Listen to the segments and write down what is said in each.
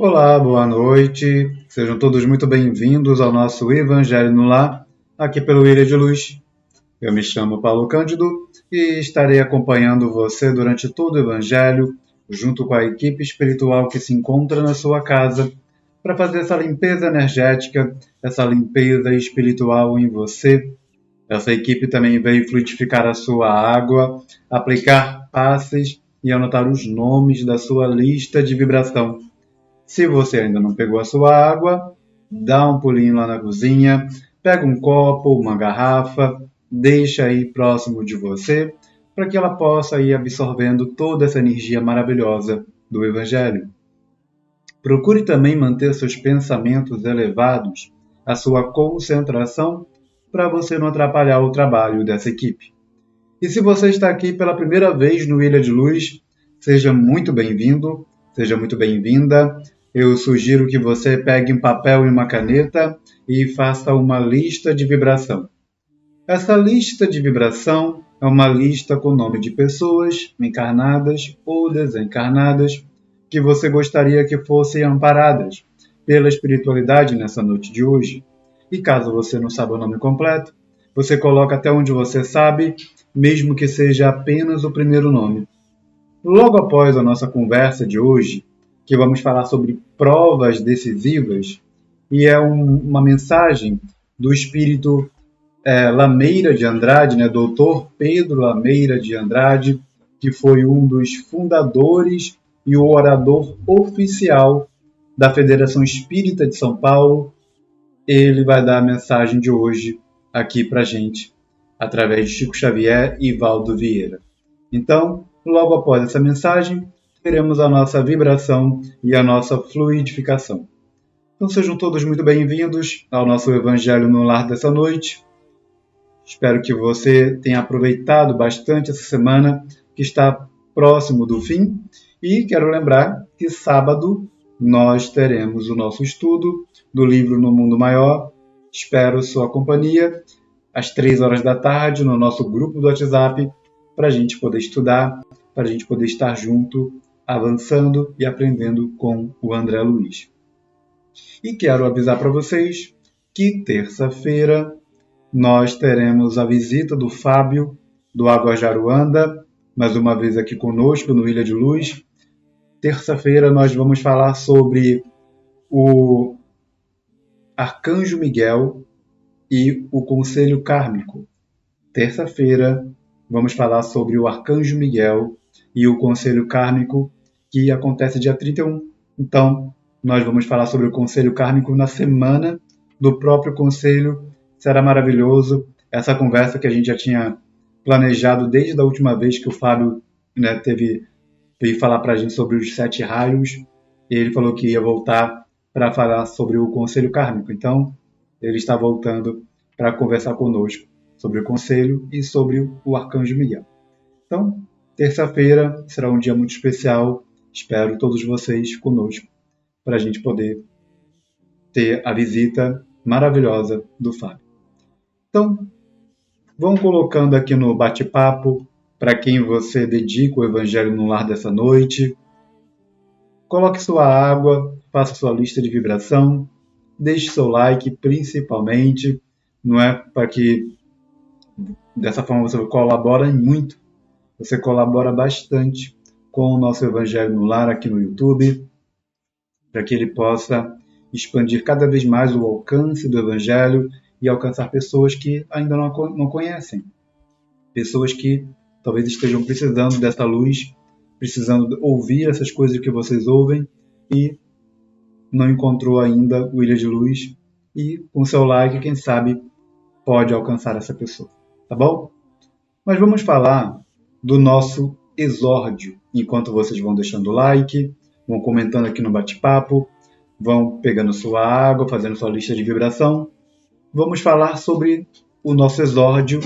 Olá, boa noite. Sejam todos muito bem-vindos ao nosso Evangelho no Lar, aqui pelo Ilha de Luz. Eu me chamo Paulo Cândido e estarei acompanhando você durante todo o Evangelho, junto com a equipe espiritual que se encontra na sua casa, para fazer essa limpeza energética, essa limpeza espiritual em você. Essa equipe também veio fluidificar a sua água, aplicar passes e anotar os nomes da sua lista de vibração. Se você ainda não pegou a sua água, dá um pulinho lá na cozinha, pega um copo, uma garrafa, deixa aí próximo de você, para que ela possa ir absorvendo toda essa energia maravilhosa do Evangelho. Procure também manter seus pensamentos elevados, a sua concentração, para você não atrapalhar o trabalho dessa equipe. E se você está aqui pela primeira vez no Ilha de Luz, seja muito bem-vindo, seja muito bem-vinda. Eu sugiro que você pegue um papel e uma caneta e faça uma lista de vibração. Essa lista de vibração é uma lista com o nome de pessoas encarnadas ou desencarnadas que você gostaria que fossem amparadas pela espiritualidade nessa noite de hoje. E caso você não saiba o nome completo, você coloca até onde você sabe, mesmo que seja apenas o primeiro nome. Logo após a nossa conversa de hoje, que vamos falar sobre provas decisivas, e é uma mensagem do espírito Lameira de Andrade, Dr. Pedro Lameira de Andrade, que foi um dos fundadores e o orador oficial da Federação Espírita de São Paulo. Ele vai dar a mensagem de hoje aqui para a gente, através de Chico Xavier e Valdo Vieira. Então, logo após essa mensagem, teremos a nossa vibração e a nossa fluidificação. Então sejam todos muito bem-vindos ao nosso Evangelho no Lar dessa noite. Espero que você tenha aproveitado bastante essa semana, que está próximo do fim. E quero lembrar que sábado nós teremos o nosso estudo do livro No Mundo Maior. Espero sua companhia às 3 horas da tarde no nosso grupo do WhatsApp, para a gente poder estudar, para a gente poder estar junto, avançando e aprendendo com o André Luiz. E quero avisar para vocês que terça-feira nós teremos a visita do Fábio, do Água Jaruanda, mais uma vez aqui conosco no Ilha de Luz. Terça-feira nós vamos falar sobre o Arcanjo Miguel e o Conselho Kármico. Terça-feira vamos falar sobre o Arcanjo Miguel e o Conselho Kármico, que acontece dia 31. Então, nós vamos falar sobre o Conselho Kármico na semana do próprio Conselho. Será maravilhoso essa conversa que a gente já tinha planejado desde a última vez que o Fábio veio falar para a gente sobre os 7 raios. Ele falou que ia voltar para falar sobre o Conselho Kármico. Então, ele está voltando para conversar conosco sobre o Conselho e sobre o Arcanjo Miguel. Então, terça-feira será um dia muito especial. Espero todos vocês conosco para a gente poder ter a visita maravilhosa do Fábio. Então, vão colocando aqui no bate-papo para quem você dedica o Evangelho no Lar dessa noite. Coloque sua água, faça sua lista de vibração, deixe seu like principalmente, não é para que dessa forma você colabora muito, você colabora bastante com o nosso Evangelho no Lar aqui no YouTube, para que ele possa expandir cada vez mais o alcance do Evangelho e alcançar pessoas que ainda não conhecem. Pessoas que talvez estejam precisando dessa luz, precisando ouvir essas coisas que vocês ouvem e não encontrou ainda o Ilha de Luz. E com seu like, quem sabe, pode alcançar essa pessoa. Tá bom? Mas vamos falar do nosso exórdio. Enquanto vocês vão deixando o like, vão comentando aqui no bate-papo, vão pegando sua água, fazendo sua lista de vibração, vamos falar sobre o nosso exórdio,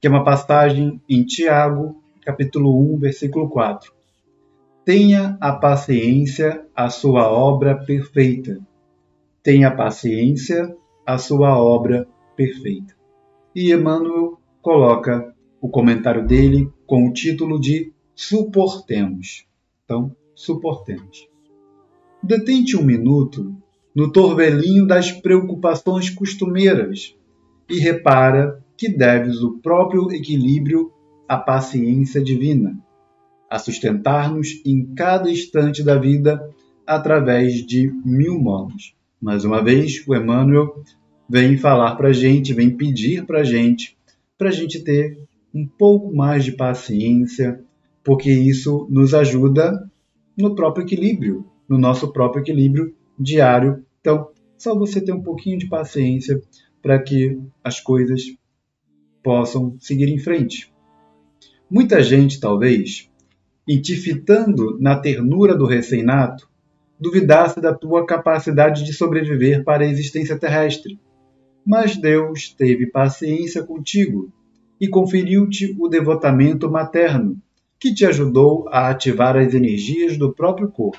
que é uma passagem em Tiago, capítulo 1, versículo 4. Tenha a paciência a sua obra perfeita. Tenha paciência a sua obra perfeita. E Emmanuel coloca o comentário dele com o título de Suportemos. Então, suportemos. Detente um minuto no torvelinho das preocupações costumeiras e repara que deves o próprio equilíbrio à paciência divina, a sustentar-nos em cada instante da vida através de 1000 modos. Mais uma vez, o Emmanuel vem falar para a gente, vem pedir para a gente ter um pouco mais de paciência, porque isso nos ajuda no próprio equilíbrio, no nosso próprio equilíbrio diário. Então, só você ter um pouquinho de paciência para que as coisas possam seguir em frente. Muita gente, talvez, em te fitando na ternura do recém-nato, duvidasse da tua capacidade de sobreviver para a existência terrestre. Mas Deus teve paciência contigo e conferiu-te o devotamento materno, que te ajudou a ativar as energias do próprio corpo.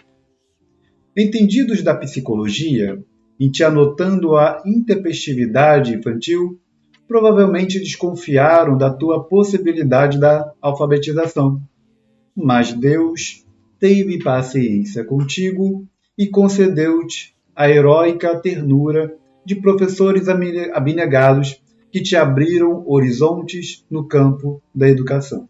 Entendidos da psicologia, em te anotando a intempestividade infantil, provavelmente desconfiaram da tua possibilidade da alfabetização. Mas Deus teve paciência contigo e concedeu-te a heróica ternura de professores abnegados que te abriram horizontes no campo da educação.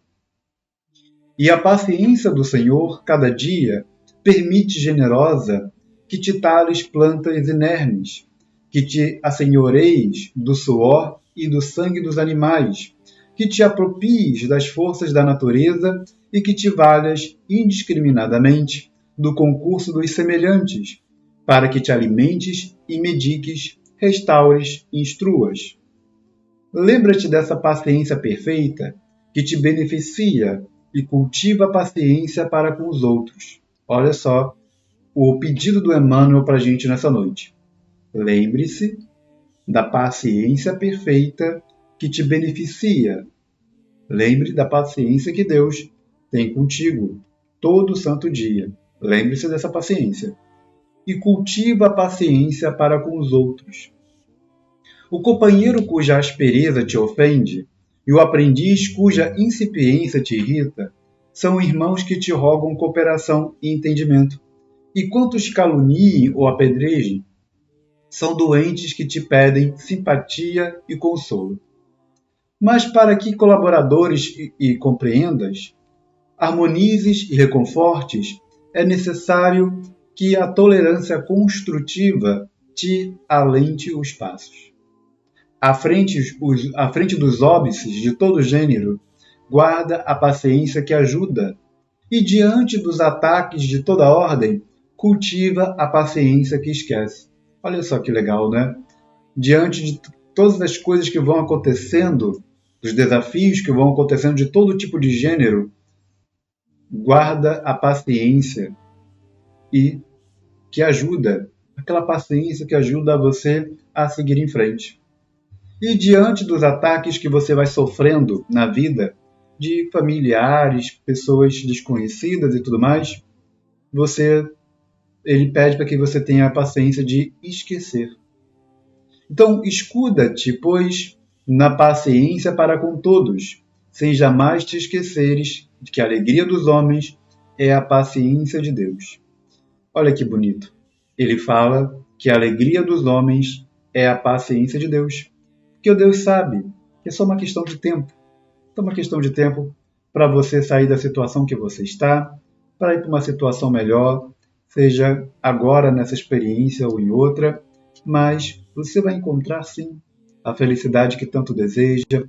E a paciência do Senhor, cada dia, permite generosa que te tales plantas inermes, que te assenhoreis do suor e do sangue dos animais, que te apropies das forças da natureza e que te valhas indiscriminadamente do concurso dos semelhantes, para que te alimentes e mediques, restaures e instruas. Lembra-te dessa paciência perfeita que te beneficia e cultiva a paciência para com os outros. Olha só o pedido do Emmanuel para a gente nessa noite. Lembre-se da paciência perfeita que te beneficia. Lembre da paciência que Deus tem contigo todo santo dia. Lembre-se dessa paciência. E cultiva a paciência para com os outros. O companheiro cuja aspereza te ofende e o aprendiz cuja incipiência te irrita são irmãos que te rogam cooperação e entendimento. E quantos caluniem ou apedrejem são doentes que te pedem simpatia e consolo. Mas para que colaboradores e compreendas, harmonizes e reconfortes, é necessário que a tolerância construtiva te alente os passos. À frente dos óbices de todo gênero, guarda a paciência que ajuda, e diante dos ataques de toda ordem, cultiva a paciência que esquece. Olha só que legal, né? Diante de todas as coisas que vão acontecendo, dos desafios que vão acontecendo de todo tipo de gênero, guarda a paciência e que ajuda, aquela paciência que ajuda você a seguir em frente. E diante dos ataques que você vai sofrendo na vida, de familiares, pessoas desconhecidas e tudo mais, ele pede para que você tenha a paciência de esquecer. Então, escuda-te, pois, na paciência para com todos, sem jamais te esqueceres de que a alegria dos homens é a paciência de Deus. Olha que bonito. Ele fala que a alegria dos homens é a paciência de Deus. Porque o Deus sabe que é só uma questão de tempo. É uma questão de tempo para você sair da situação que você está, para ir para uma situação melhor, seja agora nessa experiência ou em outra, mas você vai encontrar sim a felicidade que tanto deseja,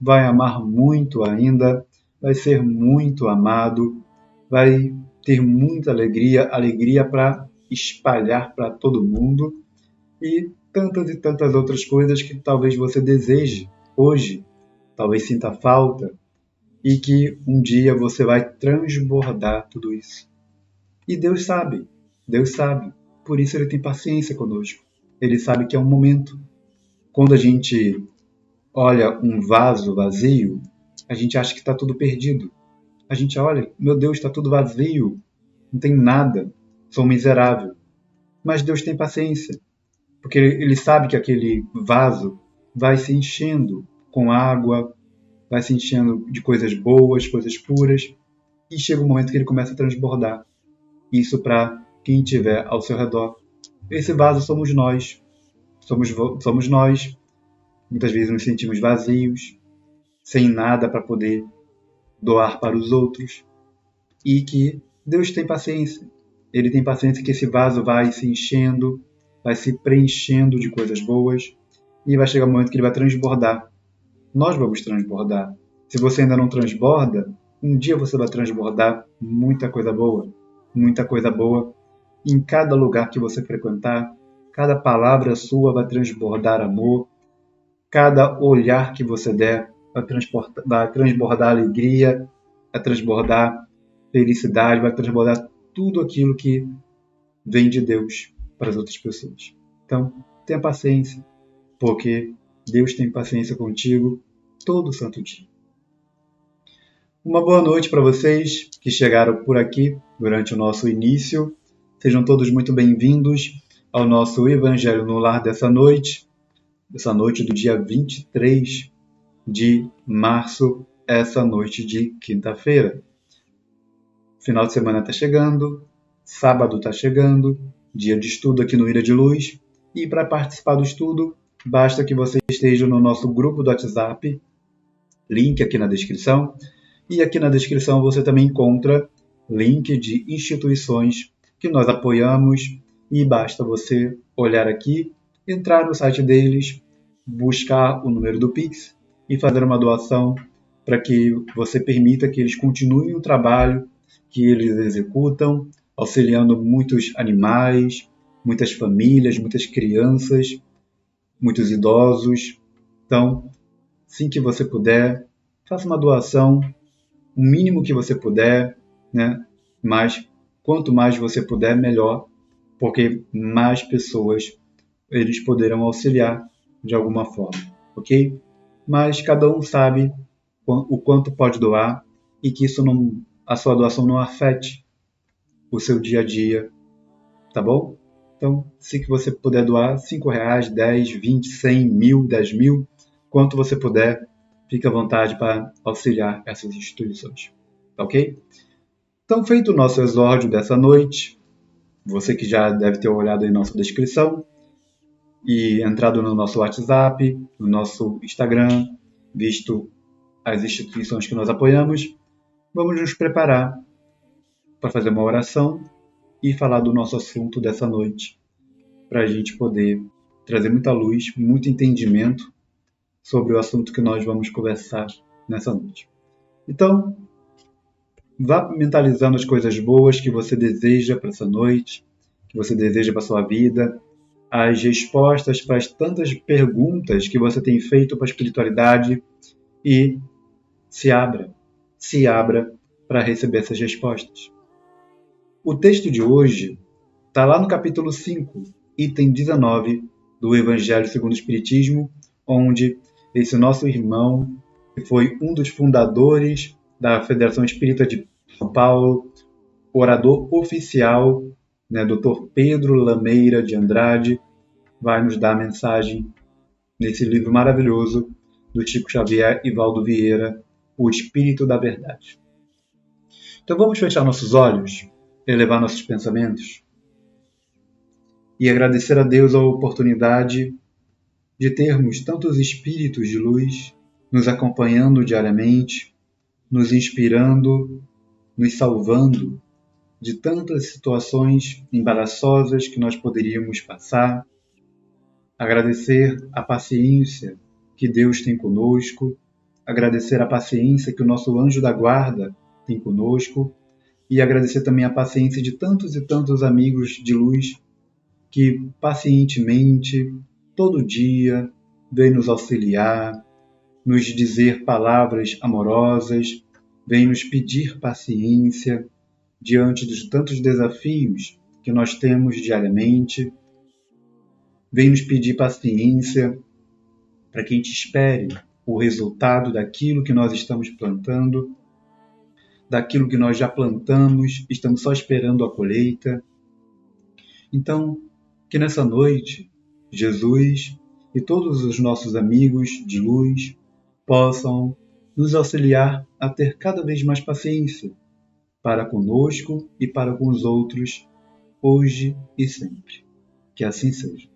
vai amar muito ainda, vai ser muito amado, vai ter muita alegria para espalhar para todo mundo e tantas outras coisas que talvez você deseje hoje, talvez sinta falta e que um dia você vai transbordar tudo isso. E Deus sabe, por isso Ele tem paciência conosco. Ele sabe que é um momento. Quando a gente olha um vaso vazio, a gente acha que está tudo perdido. A gente olha, meu Deus, está tudo vazio, não tem nada, sou miserável. Mas Deus tem paciência, porque Ele sabe que aquele vaso vai se enchendo com água, vai se enchendo de coisas boas, coisas puras, e chega um momento que ele começa a transbordar. Isso para quem tiver ao seu redor. Esse vaso somos nós. Somos nós. Muitas vezes nos sentimos vazios, sem nada para poder doar para os outros. E que Deus tem paciência. Ele tem paciência que esse vaso vai se enchendo, vai se preenchendo de coisas boas e vai chegar um momento que ele vai transbordar. Nós vamos transbordar. Se você ainda não transborda, um dia você vai transbordar muita coisa boa. Muita coisa boa. Em cada lugar que você frequentar, cada palavra sua vai transbordar amor. Cada olhar que você der vai transbordar alegria, vai transbordar felicidade, vai transbordar tudo aquilo que vem de Deus para as outras pessoas. Então, tenha paciência, porque Deus tem paciência contigo todo santo dia. Uma boa noite para vocês que chegaram por aqui durante o nosso início. Sejam todos muito bem-vindos ao nosso Evangelho no Lar dessa noite do dia 23 de março, essa noite de quinta-feira. Final de semana está chegando, sábado está chegando, dia de estudo aqui no Ilha de Luz. E para participar do estudo, basta que você esteja no nosso grupo do WhatsApp, link aqui na descrição. E aqui na descrição você também encontra link de instituições que nós apoiamos. E basta você olhar aqui, entrar no site deles, buscar o número do Pix e fazer uma doação para que você permita que eles continuem o trabalho que eles executam, auxiliando muitos animais, muitas famílias, muitas crianças, muitos idosos. Então, assim que você puder, faça uma doação, o mínimo que você puder, né? Mas quanto mais você puder, melhor, porque mais pessoas eles poderão auxiliar de alguma forma, ok? Mas cada um sabe o quanto pode doar e que a sua doação não afete o seu dia a dia, tá bom? Então, se que você puder doar R$5, 10, 20, 100, 1000, 10.000, quanto você puder, fique à vontade para auxiliar essas instituições, ok? Então, feito o nosso exórdio dessa noite, você que já deve ter olhado em nossa descrição e entrado no nosso WhatsApp, no nosso Instagram, visto as instituições que nós apoiamos, vamos nos preparar para fazer uma oração e falar do nosso assunto dessa noite, para a gente poder trazer muita luz, muito entendimento sobre o assunto que nós vamos conversar nessa noite. Então, vá mentalizando as coisas boas que você deseja para essa noite, que você deseja para a sua vida, as respostas para as tantas perguntas que você tem feito para a espiritualidade e se abra para receber essas respostas. O texto de hoje está lá no capítulo 5, item 19 do Evangelho segundo o Espiritismo, onde esse nosso irmão, que foi um dos fundadores da Federação Espírita de São Paulo, orador oficial, Dr. Pedro Lameira de Andrade, vai nos dar a mensagem nesse livro maravilhoso do Chico Xavier e Valdo Vieira, O Espírito da Verdade. Então vamos fechar nossos olhos, elevar nossos pensamentos e agradecer a Deus a oportunidade de termos tantos espíritos de luz nos acompanhando diariamente, nos inspirando, nos salvando de tantas situações embaraçosas que nós poderíamos passar. Agradecer a paciência que Deus tem conosco, agradecer a paciência que o nosso anjo da guarda tem conosco e agradecer também a paciência de tantos e tantos amigos de luz que pacientemente, todo dia, vêm nos auxiliar, nos dizer palavras amorosas, vêm nos pedir paciência diante dos tantos desafios que nós temos diariamente, vêm nos pedir paciência para que a gente espere o resultado daquilo que nós estamos plantando, daquilo que nós já plantamos, estamos só esperando a colheita. Então, que nessa noite, Jesus e todos os nossos amigos de luz possam nos auxiliar a ter cada vez mais paciência para conosco e para com os outros, hoje e sempre. Que assim seja.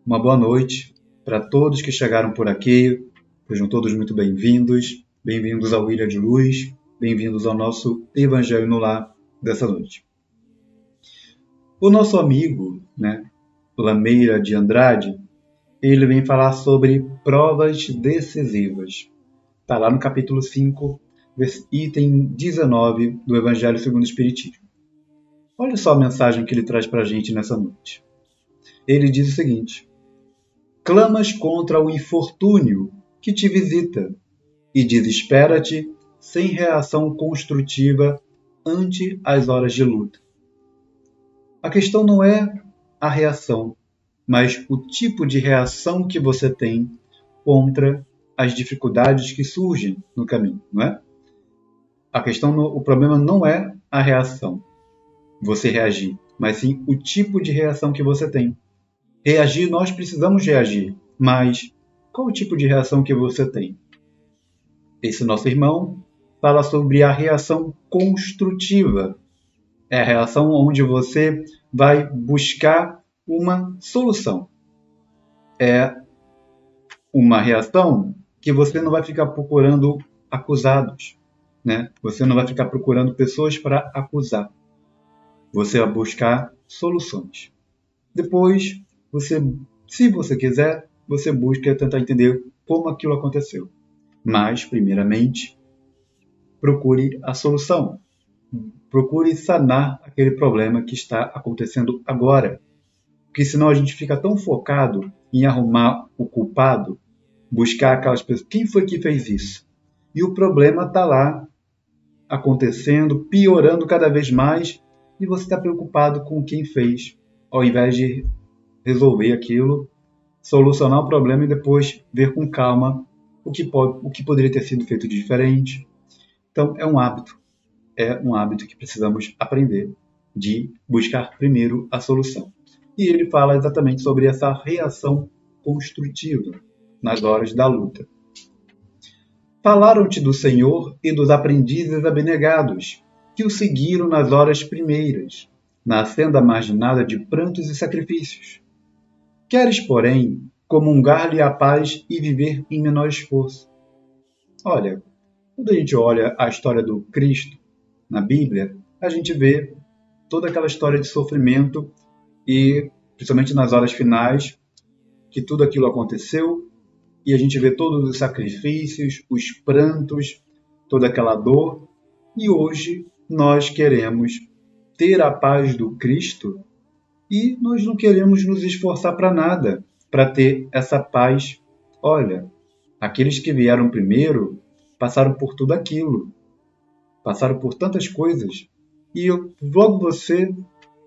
Uma boa noite para todos que chegaram por aqui. Sejam todos muito bem-vindos. Bem-vindos ao Ilha de Luz. Bem-vindos ao nosso Evangelho no Lar dessa noite. O nosso amigo, Lameira de Andrade, ele vem falar sobre provas decisivas. Está lá no capítulo 5, item 19 do Evangelho segundo o Espiritismo. Olha só a mensagem que ele traz para a gente nessa noite. Ele diz o seguinte: clamas contra o infortúnio que te visita e desespera-te sem reação construtiva ante as horas de luta. A questão não é a reação, mas o tipo de reação que você tem contra as dificuldades que surgem no caminho, não é? O problema não é a reação, você reagir, mas sim o tipo de reação que você tem. Reagir, nós precisamos reagir, mas qual o tipo de reação que você tem? Esse nosso irmão fala sobre a reação construtiva. É a reação onde você vai buscar uma solução. É uma reação que você não vai ficar procurando acusados, né? Você não vai ficar procurando pessoas para acusar. Você vai buscar soluções. Depois, se você quiser, você busca tentar entender como aquilo aconteceu. Mas, primeiramente, procure a solução. Procure sanar aquele problema que está acontecendo agora. Porque senão a gente fica tão focado em arrumar o culpado, buscar aquelas pessoas. Quem foi que fez isso? E o problema está lá, acontecendo, piorando cada vez mais, e você está preocupado com quem fez, ao invés de resolver aquilo, solucionar o problema e depois ver com calma o que poderia ter sido feito de diferente. Então, é um hábito que precisamos aprender, de buscar primeiro a solução. E ele fala exatamente sobre essa reação construtiva nas horas da luta. Falaram-te do Senhor e dos aprendizes abnegados, que o seguiram nas horas primeiras, na senda marginada de prantos e sacrifícios. Queres, porém, comungar-lhe a paz e viver em menor esforço. Olha, quando a gente olha a história do Cristo na Bíblia, a gente vê toda aquela história de sofrimento e, principalmente nas horas finais, que tudo aquilo aconteceu e a gente vê todos os sacrifícios, os prantos, toda aquela dor. E hoje nós queremos ter a paz do Cristo e nós não queremos nos esforçar para nada para ter essa paz. Olha, aqueles que vieram primeiro passaram por tudo aquilo, passaram por tantas coisas. E logo você,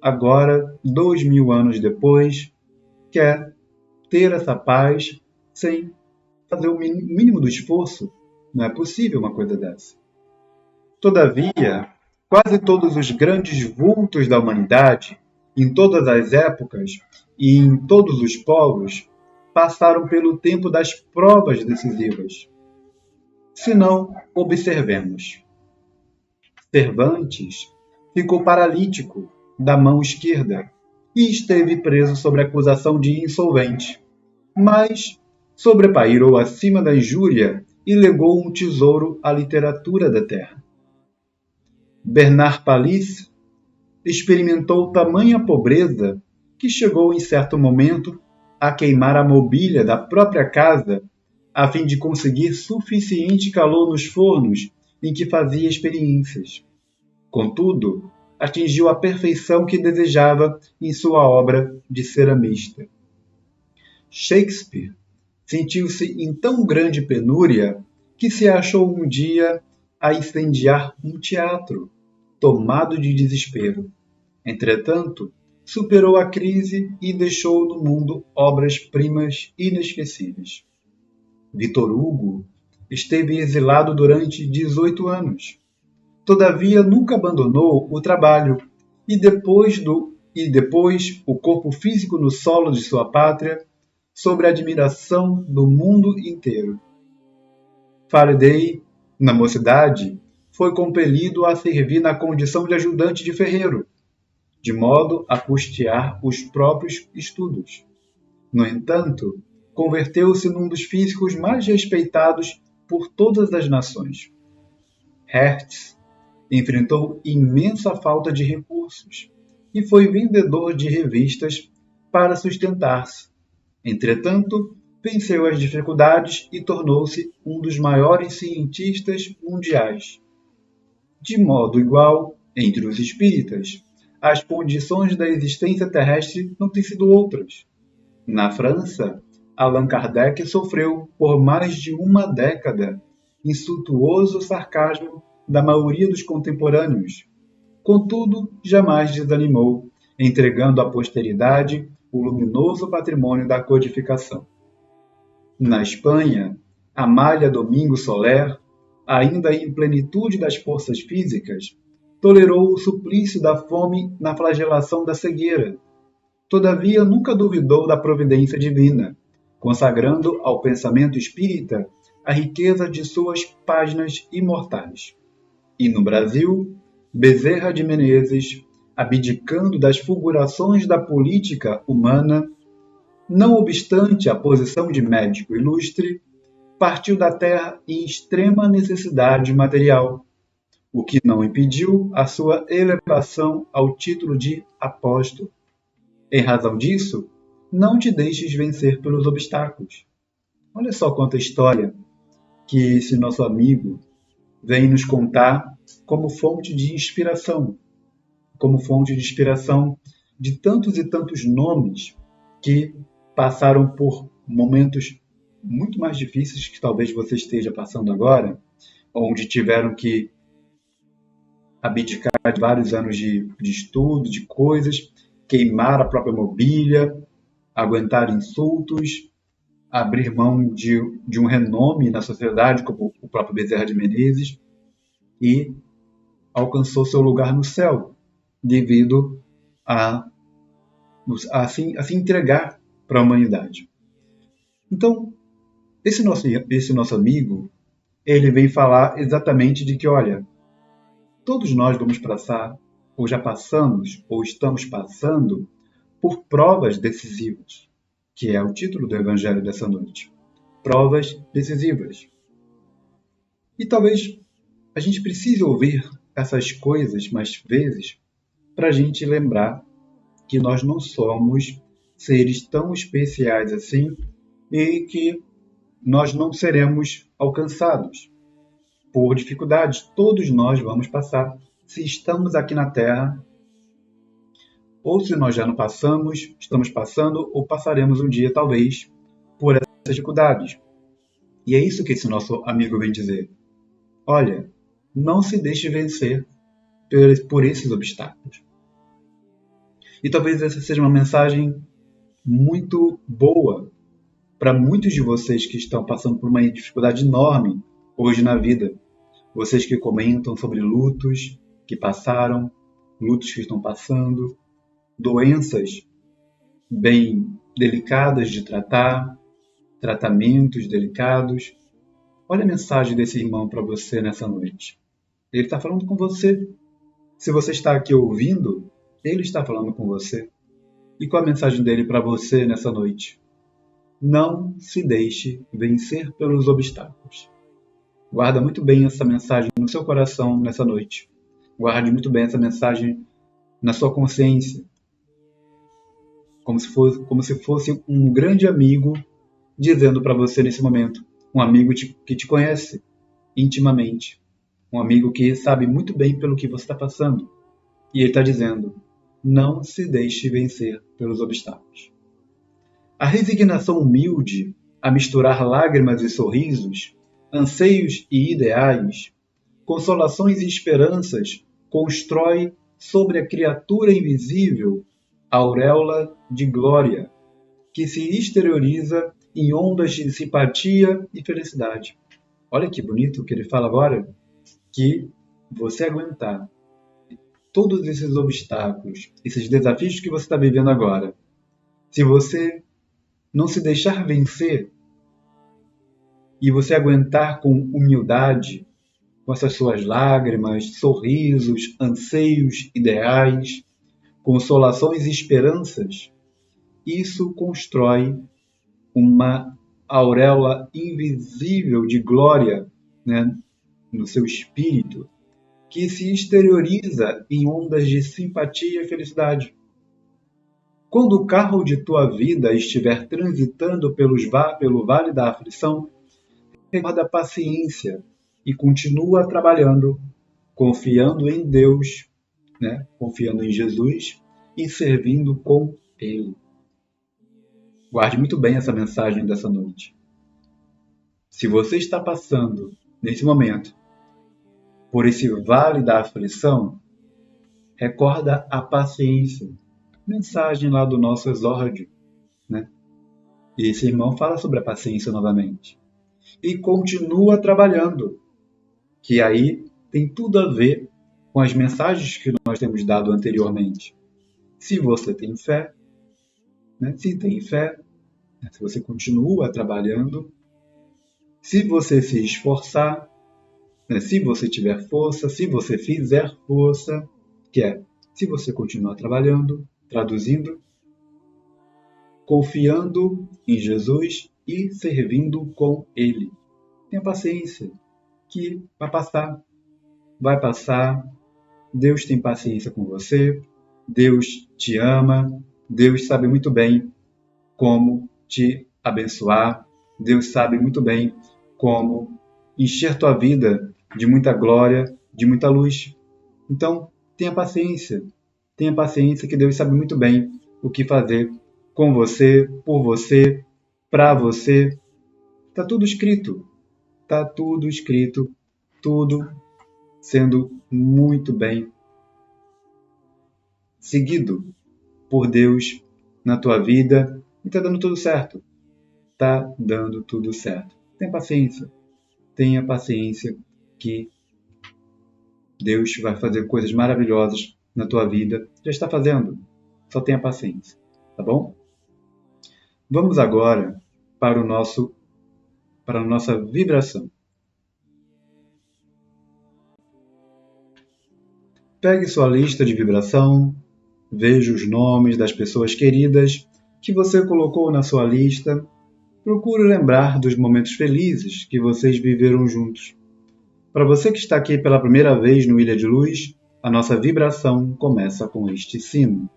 agora, 2000 anos depois, quer ter essa paz sem fazer o mínimo do esforço. Não é possível uma coisa dessa. Todavia, quase todos os grandes vultos da humanidade, em todas as épocas e em todos os povos, passaram pelo tempo das provas decisivas. Se não, observemos. Cervantes ficou paralítico da mão esquerda e esteve preso sob acusação de insolvente, mas sobrepairou acima da injúria e legou um tesouro à literatura da terra. Bernard Palissy experimentou tamanha pobreza que chegou em certo momento a queimar a mobília da própria casa a fim de conseguir suficiente calor nos fornos em que fazia experiências. Contudo, atingiu a perfeição que desejava em sua obra de ceramista. Shakespeare sentiu-se em tão grande penúria que se achou um dia a incendiar um teatro, tomado de desespero. Entretanto, superou a crise e deixou no mundo obras-primas inesquecíveis. Victor Hugo esteve exilado durante 18 anos. Todavia, nunca abandonou o trabalho e depois o corpo físico no solo de sua pátria, sob a admiração do mundo inteiro. Faraday, na mocidade, foi compelido a servir na condição de ajudante de ferreiro, de modo a custear os próprios estudos. No entanto, converteu-se num dos físicos mais respeitados por todas as nações. Hertz enfrentou imensa falta de recursos e foi vendedor de revistas para sustentar-se. Entretanto, venceu as dificuldades e tornou-se um dos maiores cientistas mundiais. De modo igual, entre os espíritas, as condições da existência terrestre não têm sido outras. Na França, Allan Kardec sofreu, por mais de uma década, insultuoso sarcasmo da maioria dos contemporâneos. Contudo, jamais desanimou, entregando à posteridade o luminoso patrimônio da codificação. Na Espanha, Amália Domingo Soler, ainda em plenitude das forças físicas, tolerou o suplício da fome na flagelação da cegueira. Todavia, nunca duvidou da providência divina, consagrando ao pensamento espírita a riqueza de suas páginas imortais. E no Brasil, Bezerra de Menezes, abdicando das fulgurações da política humana, não obstante a posição de médico ilustre, partiu da terra em extrema necessidade material, o que não impediu a sua elevação ao título de apóstolo. Em razão disso, não te deixes vencer pelos obstáculos. Olha só quanta história que esse nosso amigo vem nos contar como fonte de inspiração de tantos e tantos nomes que passaram por momentos muito mais difíceis que talvez você esteja passando agora, onde tiveram que abdicar de vários anos de estudo, de coisas, queimar a própria mobília, aguentar insultos, abrir mão de um renome na sociedade, como o próprio Bezerra de Menezes, e alcançou seu lugar no céu, devido a se entregar para a humanidade. Então, esse nosso amigo, ele vem falar exatamente de que, olha, todos nós vamos passar, ou já passamos, ou estamos passando, por provas decisivas, que é o título do Evangelho dessa noite. Provas decisivas. E talvez a gente precise ouvir essas coisas mais vezes para a gente lembrar que nós não somos seres tão especiais assim e que nós não seremos alcançados por dificuldades. Todos nós vamos passar, se estamos aqui na Terra, ou se nós já não passamos, estamos passando, ou passaremos um dia, talvez, por essas dificuldades. E é isso que esse nosso amigo vem dizer. Olha, não se deixe vencer por esses obstáculos. E talvez essa seja uma mensagem muito boa para muitos de vocês que estão passando por uma dificuldade enorme hoje na vida. Vocês que comentam sobre lutos que passaram, lutos que estão passando, doenças bem delicadas de tratar, tratamentos delicados. Olha a mensagem desse irmão para você nessa noite. Ele está falando com você. Se você está aqui ouvindo, ele está falando com você. E qual a mensagem dele para você nessa noite? Não se deixe vencer pelos obstáculos. Guarda muito bem essa mensagem no seu coração nessa noite. Guarde muito bem essa mensagem na sua consciência. Como se fosse um grande amigo dizendo para você nesse momento. Um amigo que te conhece intimamente. Um amigo que sabe muito bem pelo que você está passando. E ele está dizendo, não se deixe vencer pelos obstáculos. A resignação humilde a misturar lágrimas e sorrisos, anseios e ideais, consolações e esperanças, constrói sobre a criatura invisível a auréola de glória, que se exterioriza em ondas de simpatia e felicidade. Olha que bonito o que ele fala agora, que você aguentar todos esses obstáculos, esses desafios que você está vivendo agora, se você não se deixar vencer e você aguentar com humildade, com essas suas lágrimas, sorrisos, anseios, ideais, consolações e esperanças, isso constrói uma auréola invisível de glória, né, no seu espírito, que se exterioriza em ondas de simpatia e felicidade. Quando o carro de tua vida estiver transitando pelo vale da aflição, recorda a paciência e continua trabalhando, confiando em Deus, né? Confiando em Jesus e servindo com Ele. Guarde muito bem essa mensagem dessa noite. Se você está passando, nesse momento, por esse vale da aflição, recorda a paciência. Mensagem lá do nosso exórdio, né? E esse irmão fala sobre a paciência novamente. E continua trabalhando, que aí tem tudo a ver com as mensagens que nós temos dado anteriormente. Se você tem fé, né? Se tem fé, se você continua trabalhando, se você se esforçar, né? Se você tiver força, se você fizer força, que é, se você continuar trabalhando, traduzindo, confiando em Jesus e servindo com Ele. Tenha paciência, que vai passar. Vai passar. Deus tem paciência com você. Deus te ama. Deus sabe muito bem como te abençoar. Deus sabe muito bem como encher tua vida de muita glória, de muita luz. Então, tenha paciência. Tenha paciência que Deus sabe muito bem o que fazer com você, por você, para você. Está tudo escrito. Está tudo escrito. Tudo sendo muito bem seguido por Deus na tua vida e está dando tudo certo. Está dando tudo certo. Tenha paciência que Deus vai fazer coisas maravilhosas na tua vida. Já está fazendo. Só tenha paciência, tá bom? Vamos agora para a nossa vibração. Pegue sua lista de vibração, veja os nomes das pessoas queridas que você colocou na sua lista. Procure lembrar dos momentos felizes que vocês viveram juntos. Para você que está aqui pela primeira vez no Ilha de Luz, a nossa vibração começa com este sino.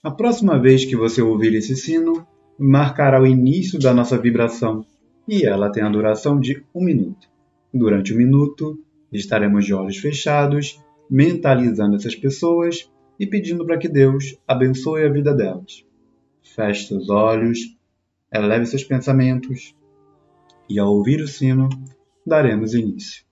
A próxima vez que você ouvir esse sino, marcará o início da nossa vibração e ela tem a duração de 1 minuto. Durante 1 minuto, estaremos de olhos fechados, mentalizando essas pessoas e pedindo para que Deus abençoe a vida delas. Feche seus olhos, eleve seus pensamentos e, ao ouvir o sino, daremos início.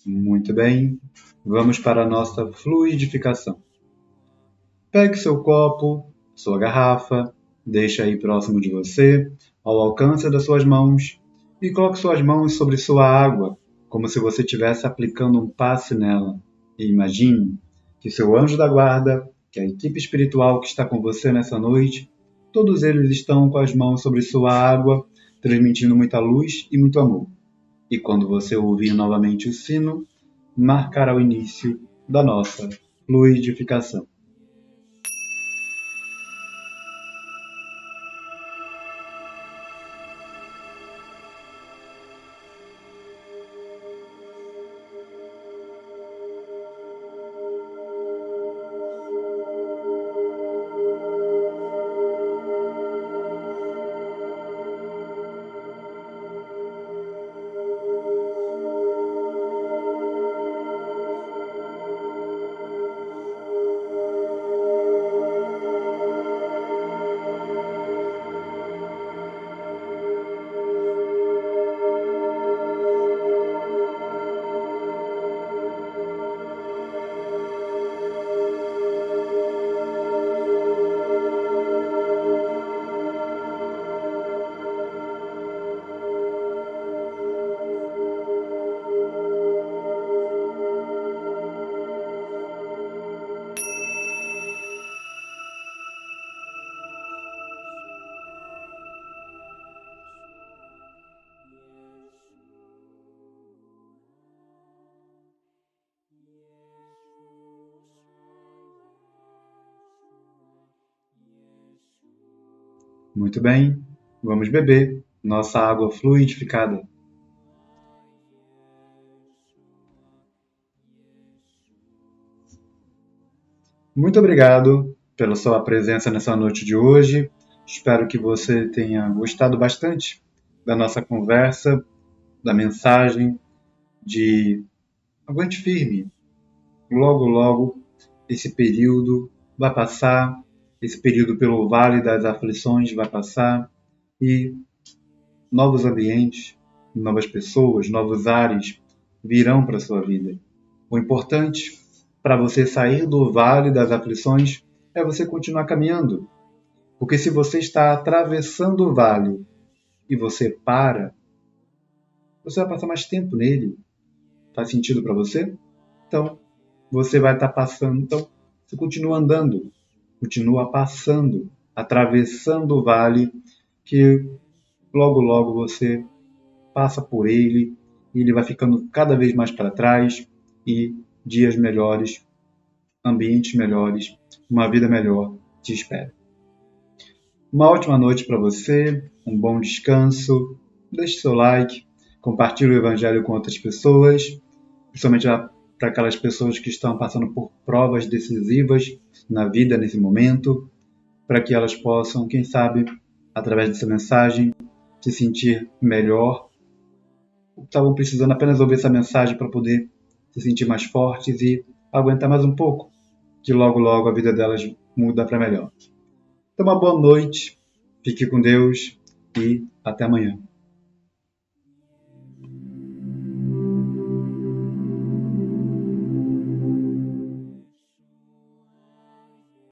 Muito bem, vamos para a nossa fluidificação. Pegue seu copo, sua garrafa, deixe aí próximo de você, ao alcance das suas mãos, e coloque suas mãos sobre sua água, como se você estivesse aplicando um passe nela. E imagine que seu anjo da guarda, que é a equipe espiritual que está com você nessa noite, todos eles estão com as mãos sobre sua água, transmitindo muita luz e muito amor. E quando você ouvir novamente o sino, marcará o início da nossa fluidificação. Muito bem, vamos beber nossa água fluidificada. Muito obrigado pela sua presença nessa noite de hoje. Espero que você tenha gostado bastante da nossa conversa, da mensagem de aguente firme. Logo, logo, esse período vai passar, esse período pelo vale das aflições vai passar e novos ambientes, novas pessoas, novos ares virão para a sua vida. O importante para você sair do vale das aflições é você continuar caminhando. Porque se você está atravessando o vale e você para, você vai passar mais tempo nele. Faz sentido para você? Então, você vai estar passando. Então, você continua andando, continua passando, atravessando o vale, que logo, logo você passa por ele e ele vai ficando cada vez mais para trás e dias melhores, ambientes melhores, uma vida melhor te espera. Uma ótima noite para você, um bom descanso, deixe seu like, compartilhe o Evangelho com outras pessoas, principalmente para aquelas pessoas que estão passando por provas decisivas na vida nesse momento, para que elas possam, quem sabe, através dessa mensagem, se sentir melhor. Estavam precisando apenas ouvir essa mensagem para poder se sentir mais fortes e aguentar mais um pouco, que logo, logo a vida delas muda para melhor. Então, uma boa noite, fique com Deus e até amanhã.